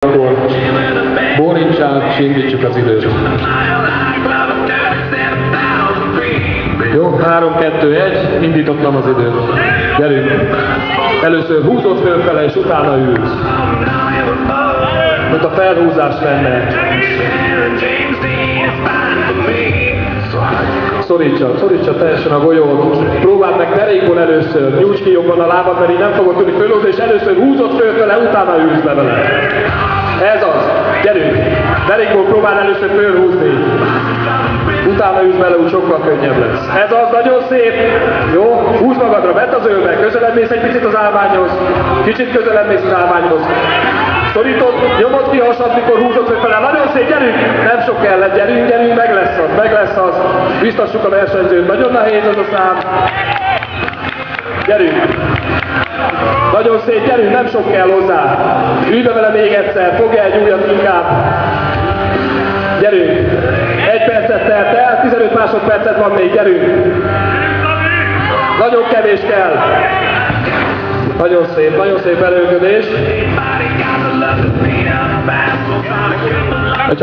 Akkor bólintsál, és indítsuk az időt. Jó, 3, 2, 1, indítottam az időt. Gyerünk! Először húzod fölfele, és utána ülsz. Mint a felhúzás lenne. Szorítsa teljesen a golyót. Próbáld meg derékból először. Nyújts ki jobban a lábad, mert így nem fogod tudni fölhozni, és először húzod fölfele, utána ülsz le vele. Ez az. Gyerünk! Derékból próbáld először fölhúzni. Utána ülsz bele, úgy sokkal könnyebb lesz. Ez az, nagyon szép. Jó? Húzd magadra, vedd az ölbe, közelebb mész egy picit az állványhoz. Kicsit közelebb mész az állványhoz. Szorítod, nyomod ki a hasad, mikor húzod fölfele. Nagyon szép, gyerünk! Nem sok kellett, gyerünk, meg lesz az. Biztassuk a versenyzőt, nagyon nehéz az a szám. Gyerünk! Nagyon szép, gyerünk, nem sok kell hozzá. Ülj be vele még egyszer, fogj egy újat inkább. Gyerünk! 1 percet telt el, 15 másodpercet van még, gyerünk! Nagyon kevés kell. Nagyon szép erőmködés.